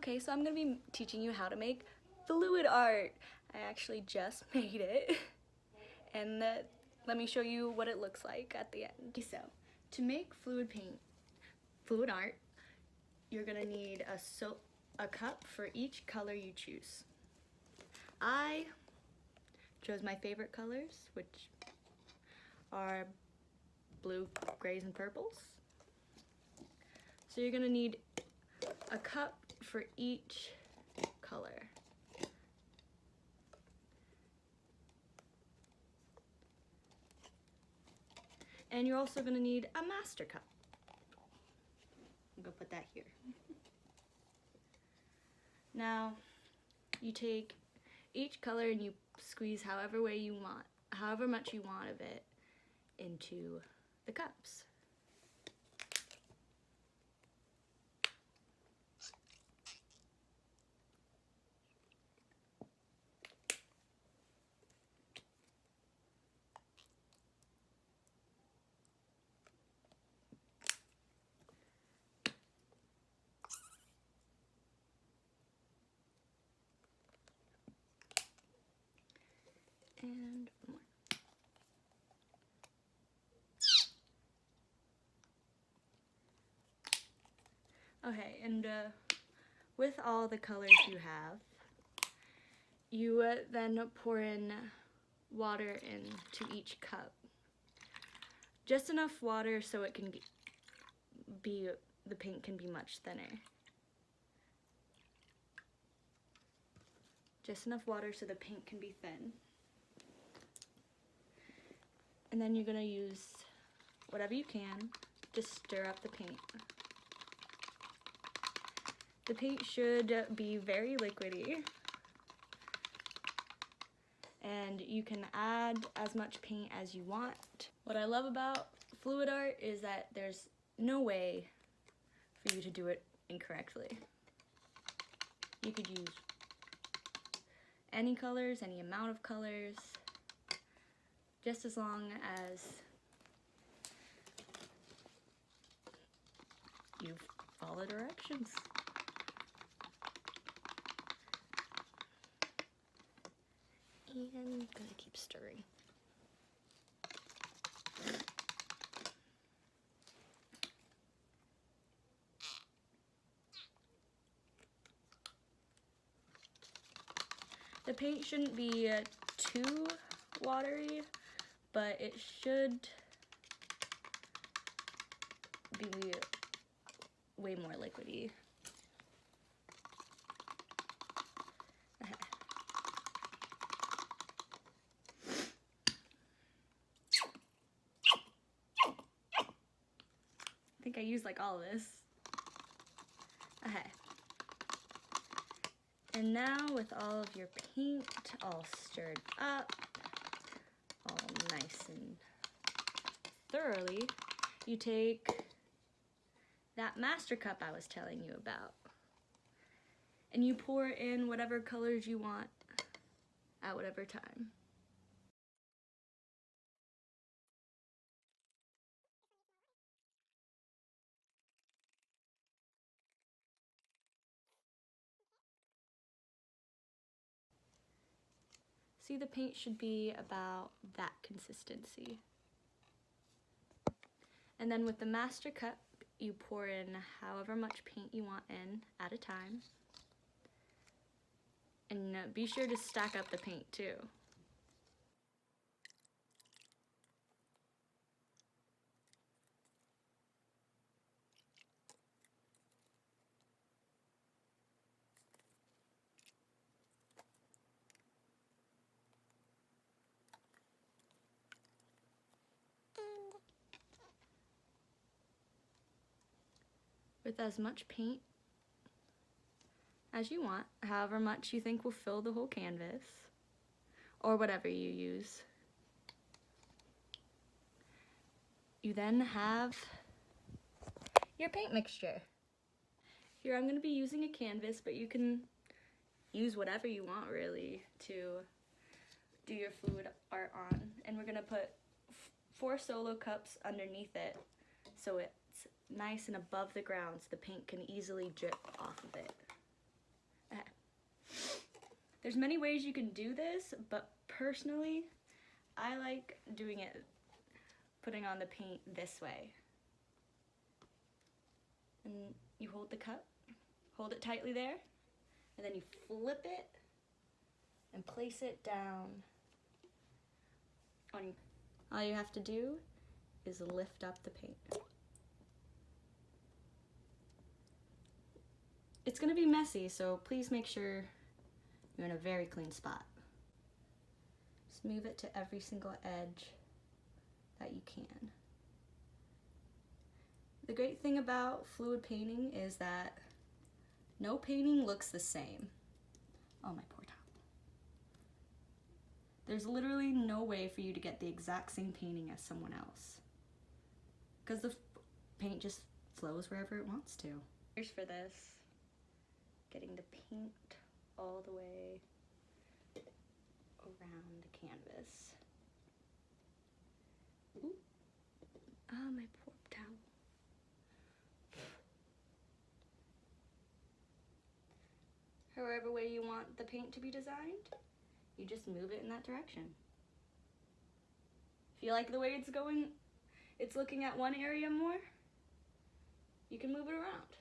Okay, so I'm gonna be teaching you how to make fluid art. I actually just made it. And let me show you what it looks like at the end. So, to make fluid art, you're gonna need a cup for each color you choose. I chose my favorite colors, which are blue, grays, and purples. So you're gonna need a cup for each color. And you're also gonna need a master cup. I'm gonna put that here. Now, you take each color and you squeeze however much you want of it into the cups. And one more. Okay, and with all the colors you have, you then pour in water into each cup. Just enough water so it can the paint can be much thinner. Just enough water so the paint can be thin. And then you're gonna use whatever you can to stir up the paint. The paint should be very liquidy. And you can add as much paint as you want. What I love about fluid art is that there's no way for you to do it incorrectly. You could use any colors, any amount of colors, just as long as you follow directions. And I'm gonna keep stirring. The paint shouldn't be too watery, but it should be way more liquidy. I think I used like all of this. Okay. And now with all of your paint all stirred up, all nice and thoroughly, you take that master cup I was telling you about, and you pour in whatever colors you want at whatever time. See, the paint should be about that consistency. And then with the master cup, you pour in however much paint you want in at a time. And be sure to stack up the paint too. With as much paint as you want, however much you think will fill the whole canvas, or whatever you use. You then have your paint mixture. Here I'm going to be using a canvas, but you can use whatever you want really to do your fluid art on. And we're going to put 4 solo cups underneath it so it's nice and above the ground so the paint can easily drip off of it. There's many ways you can do this, but personally, I like doing it, putting on the paint this way. And you hold the cup, hold it tightly there, and then you flip it and place it down on. All you have to do is lift up the paint. It's gonna be messy, so please make sure you're in a very clean spot. Just move it to every single edge that you can. The great thing about fluid painting is that no painting looks the same. Oh, my poor towel. There's literally no way for you to get the exact same painting as someone else, because the paint just flows wherever it wants to. Here's for this, getting the paint all the way around the canvas. Ooh. Oh, my poor towel. However way you want the paint to be designed, you just move it in that direction. If you like the way it's going, it's looking at one area more, you can move it around.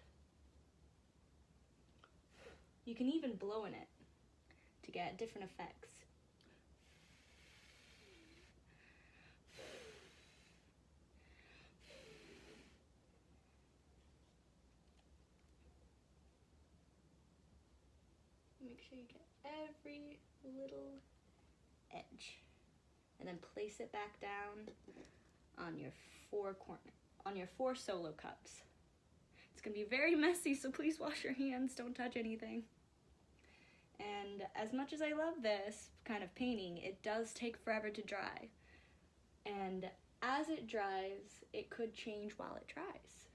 You can even blow in it to get different effects. Make sure you get every little edge, and then place it back down on your four solo cups. It's gonna be very messy, so please wash your hands, don't touch anything. And as much as I love this kind of painting, it does take forever to dry. And as it dries, it could change while it dries.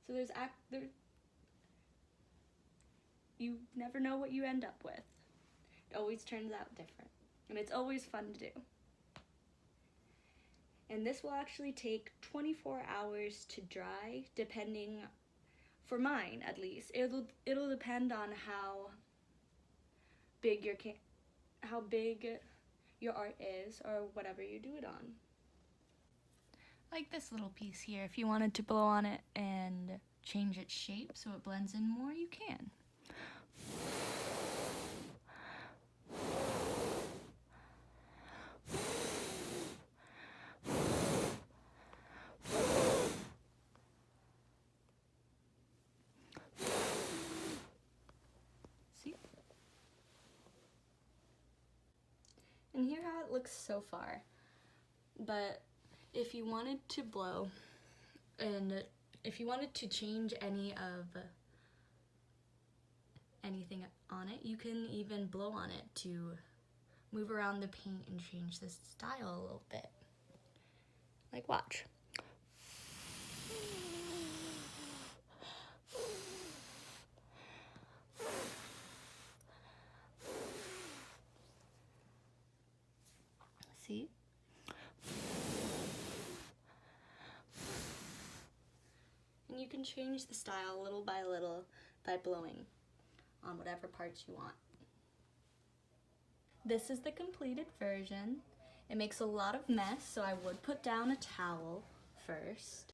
So you never know what you end up with. It always turns out different, and it's always fun to do. And this will actually take 24 hours to dry, depending, for mine at least. It'll depend on how big your art is, or whatever you do it on. Like this little piece here, if you wanted to blow on it and change its shape so it blends in more, you can. See? And here how it looks so far. But if you wanted to blow, and if you wanted to change anything on it, you can even blow on it to move around the paint and change the style a little bit. Like, watch. See? And you can change the style little by blowing on whatever parts you want. This is the completed version. It makes a lot of mess, so I would put down a towel first.